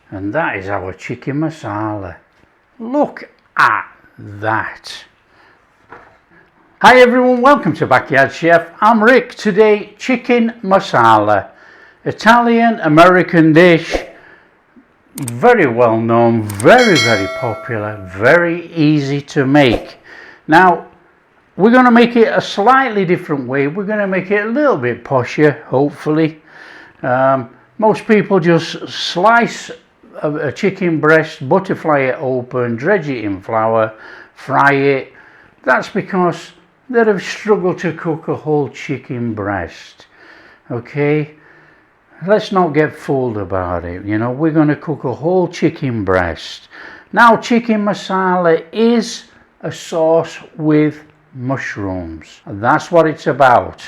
And that is our chicken masala. Look at that. Hi everyone, welcome to Backyard Chef. I'm Rick. Today, chicken masala. Italian American dish. Very well known, very popular, very easy to make. Now, we're going to make it a slightly different way. We're going to make it a little bit posher, hopefully. Most people just slice a chicken breast, butterfly it open, dredge it in flour, fry it. That's because they have struggled to cook a whole chicken breast. Okay, let's not get fooled about it. You know, we're going to cook a whole chicken breast. Now, chicken masala is a sauce with mushrooms. That's what it's about.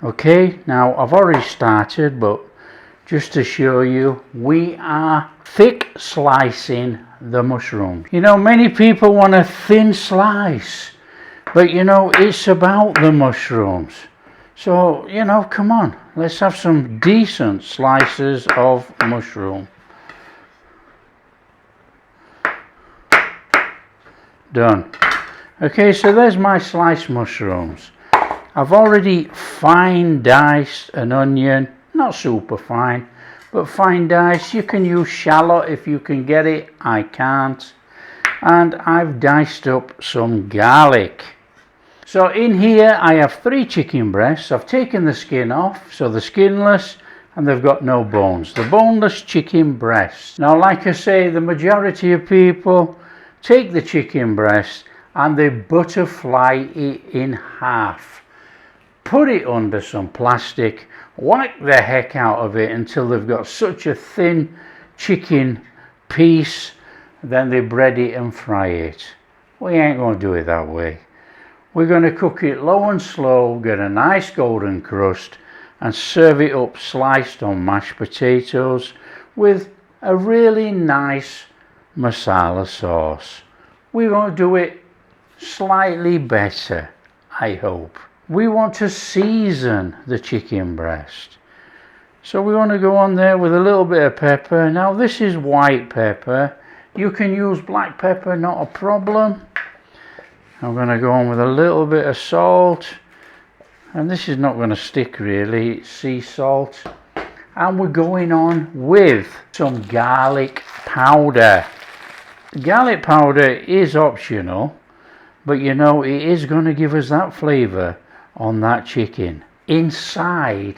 Okay, now I've already started, but just to show you, we are thick slicing the mushrooms. You know, many people want a thin slice, but you know, it's about the mushrooms. So, you know, come on, let's have some decent slices of mushroom. Done. Okay, so there's my sliced mushrooms. I've already fine diced an onion. Not super fine, but fine dice. You can use shallot if you can get it. I can't. And I've diced up some garlic. So in here I have 3 chicken breasts. I've taken the skin off, so they're skinless and they've got no bones. The boneless chicken breasts. Now, like I say, the majority of people take the chicken breast and they butterfly it in half. Put it under some plastic. Whack the heck out of it until they've got such a thin chicken piece. Then they bread it and fry it. We ain't going to do it that way. We're going to cook it low and slow, get a nice golden crust, and serve it up sliced on mashed potatoes with a really nice masala sauce. We're going to do it slightly better, I hope. We want to season the chicken breast. So we want to go on there with a little bit of pepper. Now this is white pepper. You can use black pepper, not a problem. I'm going to go on with a little bit of salt. And this is not going to stick really, it's sea salt. And we're going on with some garlic powder. Garlic powder is optional, but you know, it is going to give us that flavour on that chicken inside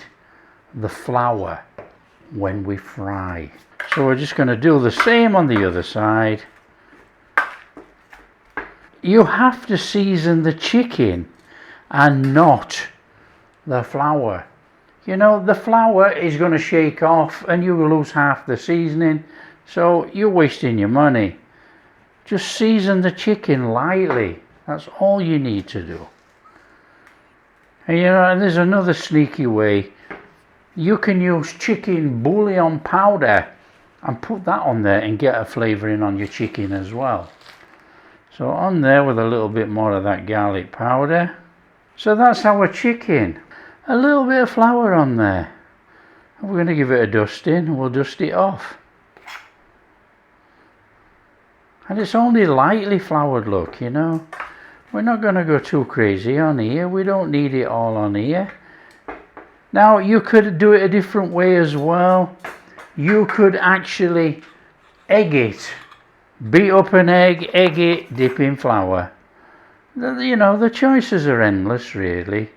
the flour when we fry. So we're just going to do the same on the other side. You have to season the chicken and not the flour. You know, the flour is going to shake off and you will lose half the seasoning, so you're wasting your money. Just season the chicken lightly. That's all you need to do. And you know, and there's another sneaky way. You can use chicken bouillon powder and put that on there and get a flavouring on your chicken as well. So on there with a little bit more of that garlic powder. So that's our chicken. A little bit of flour on there. We're going to give it a dusting and we'll dust it off. And it's only lightly floured, look, you know. We're not going to go too crazy on here. We don't need it all on here. Now, you could do it a different way as well. You could actually egg it. Beat up an egg it, dip in flour. You know, the choices are endless, really.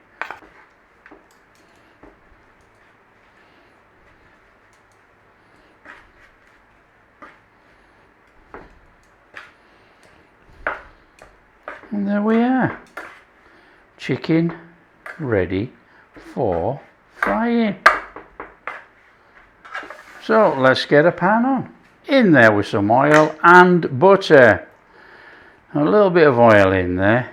And there we are. Chicken ready for frying. So let's get a pan on. In there with some oil and butter. A little bit of oil in there.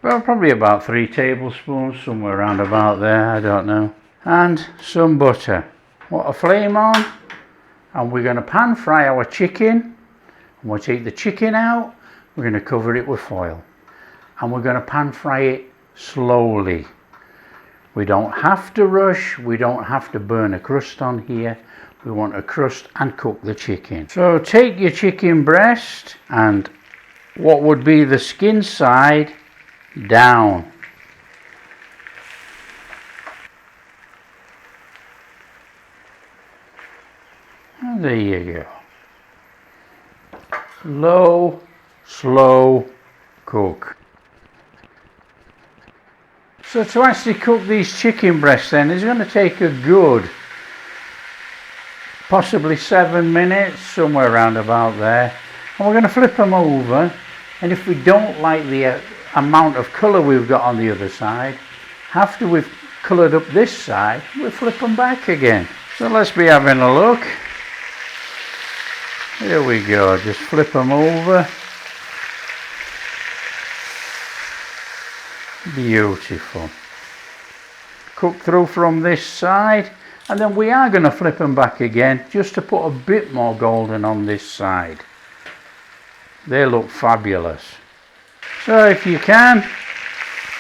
Well, probably about 3 tablespoons, somewhere around about there, I don't know. And some butter. Put a flame on. And we're going to pan fry our chicken. And we'll take the chicken out. We're going to cover it with foil. And we're going to pan fry it slowly. We don't have to rush. We don't have to burn a crust on here. we want to crust and cook the chicken. So take your chicken breast and what would be the skin side down. And there you go. Low, slow cook. So to actually cook these chicken breasts then is going to take a good possibly 7 minutes, somewhere around about there. And we're going to flip them over, and if we don't like the amount of colour we've got on the other side, after we've coloured up this side, we'll flip them back again. So let's be having a look. Here we go, just flip them over. Beautiful. Cook through from this side, and then we are going to flip them back again just to put a bit more golden on this side. They look fabulous. So if you can,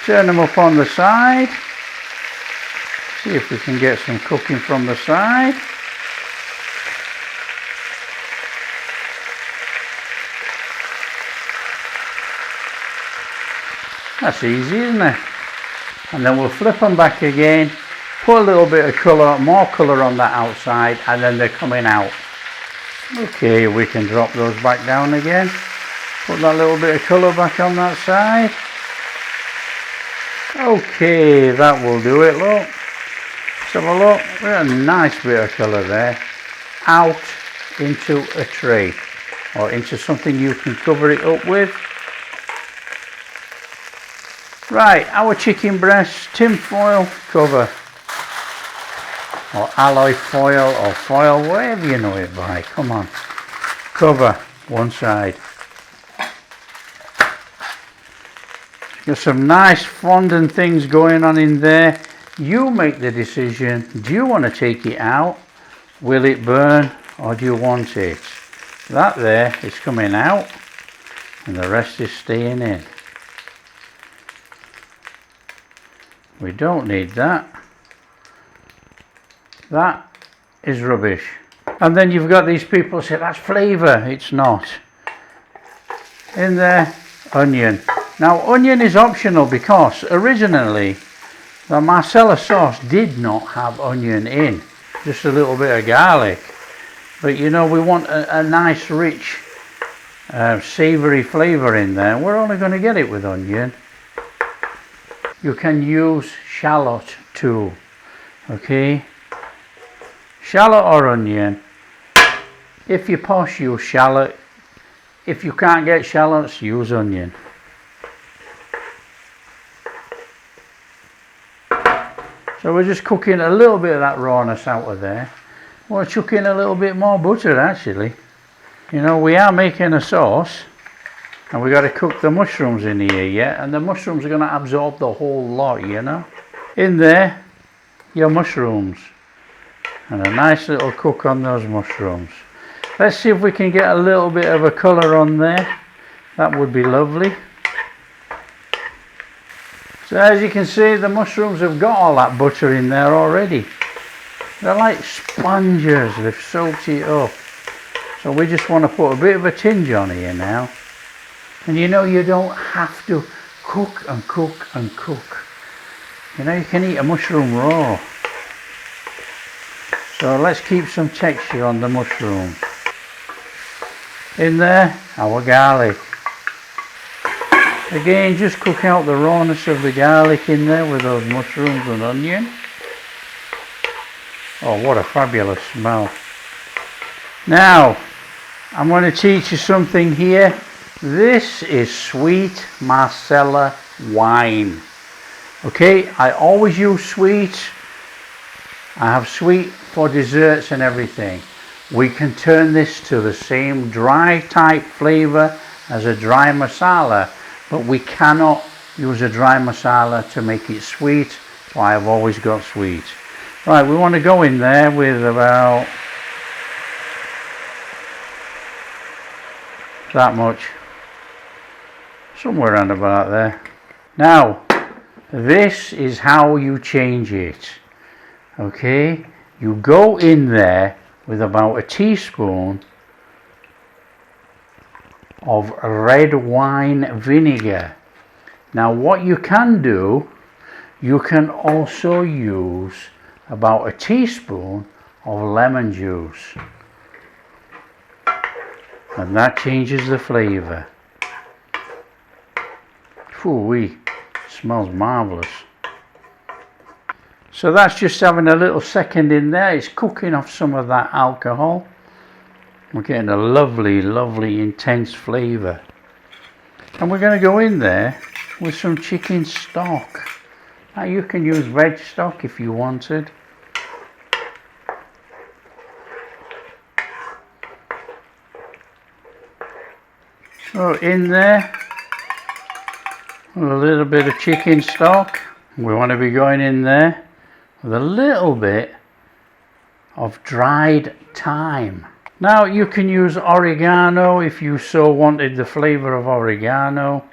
turn them up on the side. See if we can get some cooking from the side. That's easy, isn't it? And then we'll flip them back again, put a little bit of colour, more colour on that outside, and then they're coming out. Okay, we can drop those back down again. Put that little bit of colour back on that side. Okay, that will do it, look. Let's have a look. We got a nice bit of colour there. Out into a tray, or into something you can cover it up with. Right, our chicken breast, tin foil cover, or alloy foil, or foil, whatever you know it by. Come on, cover one side. Got some nice fondant things going on in there. You make the decision. Do you want to take it out? Will it burn, or do you want it? That there is coming out, and the rest is staying in. We don't need that. That is rubbish. And then you've got these people who say that's flavour. It's not. In there, onion. Now onion is optional because originally the Marsala sauce did not have onion in. Just a little bit of garlic. But you know, we want a nice rich savoury flavour in there. We're only going to get it with onion. You can use shallot too, okay? Shallot or onion. If you're posh, use shallot. If you can't get shallots, use onion. So we're just cooking a little bit of that rawness out of there. We're chucking a little bit more butter actually. You know, we are making a sauce. And we got to cook the mushrooms in here yet, and the mushrooms are going to absorb the whole lot, you know. In there, your mushrooms, and a nice little cook on those mushrooms. Let's see if we can get a little bit of a colour on there. That would be lovely. So as you can see, the mushrooms have got all that butter in there already. They're like sponges, they've soaked it up. So we just want to put a bit of a tinge on here now. And you know, you don't have to cook and cook and cook. You know, you can eat a mushroom raw. So let's keep some texture on the mushroom. In there, our garlic. Again, just cook out the rawness of the garlic in there with those mushrooms and onion. Oh, what a fabulous smell. Now, I'm going to teach you something here. This is sweet Marsala wine. Okay, I always use sweet. I have sweet for desserts and everything. We can turn this to the same dry type flavour as a dry masala, but we cannot use a dry masala to make it sweet, so I have always got sweet. Right, we want to go in there with about that much. Somewhere around about there. Now, this is how you change it. Okay, you go in there with about a teaspoon of red wine vinegar. Now what you can do, you can also use about a teaspoon of lemon juice, and that changes the flavour. Ooh-wee, smells marvellous. So that's just having a little second in there. It's cooking off some of that alcohol. We're getting a lovely, lovely intense flavour. And we're going to go in there with some chicken stock. Now you can use veg stock if you wanted. So in there, a little bit of chicken stock. We want to be going in there with a little bit of dried thyme. Now you can use oregano if you so wanted the flavour of oregano.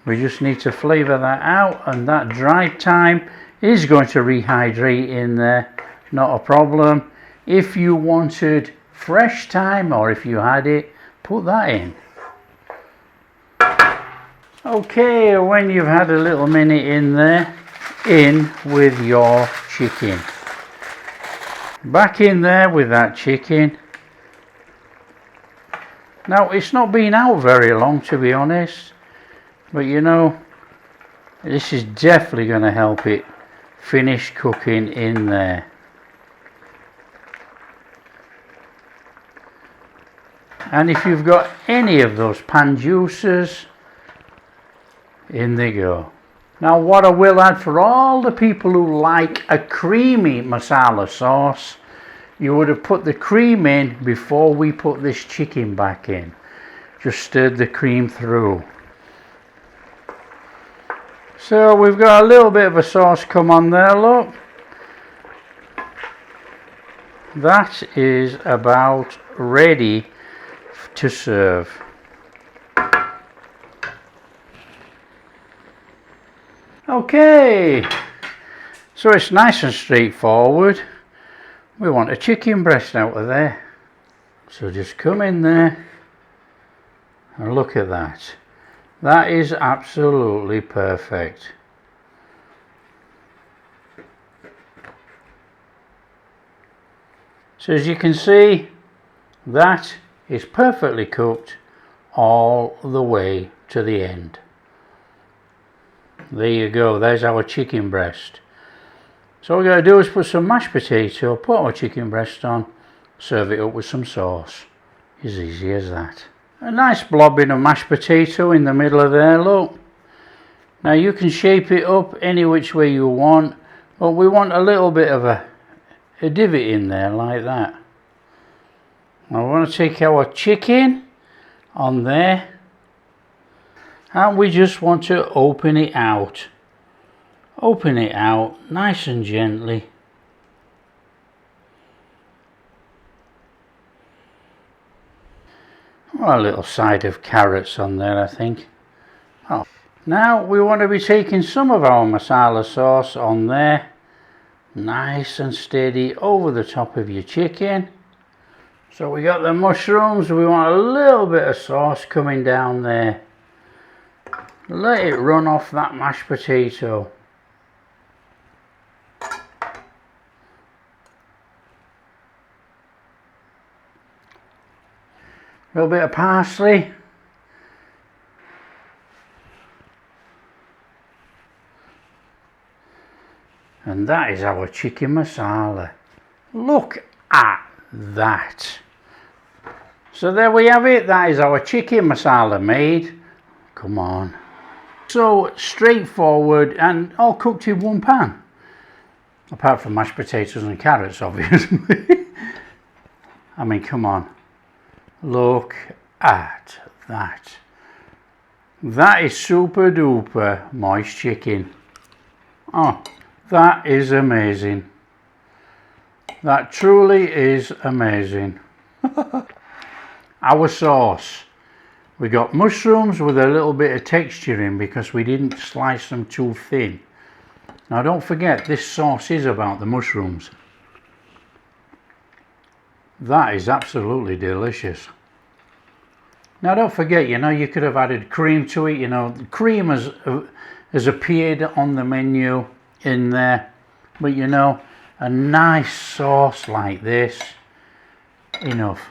We just need to flavour that out, and that dried thyme is going to rehydrate in there, not a problem. If you wanted fresh thyme, or if you had it, put that in. Okay, when you've had a little minute in there, in with your chicken. Back in there with that chicken. Now it's not been out very long, to be honest, but you know, this is definitely going to help it finish cooking in there. And if you've got any of those pan juices, in they go. Now what I will add, for all the people who like a creamy masala sauce, you would have put the cream in before we put this chicken back in. Just stirred the cream through. So we've got a little bit of a sauce come on there, look. That is about ready to serve. Okay, so it's nice and straightforward. We want a chicken breast out of there, so just come in there and look at that. That is absolutely perfect. So as you can see, that is perfectly cooked all the way to the end. There you go, there's our chicken breast. So what we're going to do is put some mashed potato, put our chicken breast on, serve it up with some sauce. As easy as that. A nice blobbing of mashed potato in the middle of there, look. Now you can shape it up any which way you want, but we want a little bit of a divot in there like that. Now we want to take our chicken on there, and we just want to open it out. Open it out nice and gently. A little side of carrots on there, I think. Oh. Now we want to be taking some of our masala sauce on there, nice and steady over the top of your chicken. So we got the mushrooms, we want a little bit of sauce coming down there. Let it run off that mashed potato. A little bit of parsley. And that is our chicken masala. Look at that. So there we have it. That is our chicken masala made. Come on. So straightforward and all cooked in one pan. Apart from mashed potatoes and carrots, obviously. I mean, come on. Look at that. That is super duper moist chicken. Oh, that is amazing. That truly is amazing. Our sauce. We got mushrooms with a little bit of texture in because we didn't slice them too thin. Now don't forget, this sauce is about the mushrooms. That is absolutely delicious. Now don't forget, you know, you could have added cream to it. You know, the cream has appeared on the menu in there, but you know, a nice sauce like this, enough.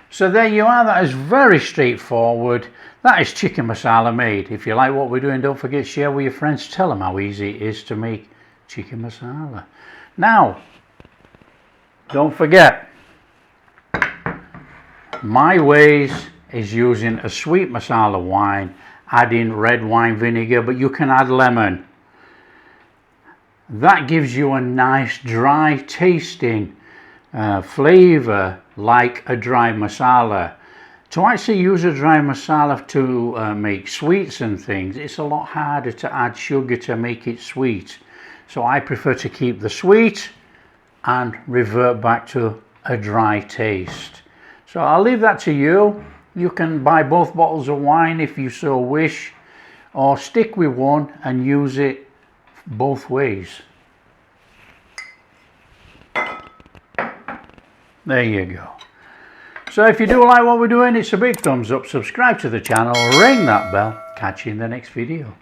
So there you are. That is very straightforward. That is chicken masala made. If you like what we're doing, don't forget to share with your friends. Tell them how easy it is to make chicken masala. Now, don't forget, my ways is using a sweet masala wine, adding red wine vinegar, but you can add lemon. That gives you a nice dry tasting flavour like a dry masala. To actually use a dry masala to make sweets and things, it's a lot harder to add sugar to make it sweet. So I prefer to keep the sweet and revert back to a dry taste. So I'll leave that to you. You can buy both bottles of wine if you so wish, or stick with one and use it both ways. There you go. So if you do like what we're doing, it's a big thumbs up, subscribe to the channel, ring that bell, catch you in the next video.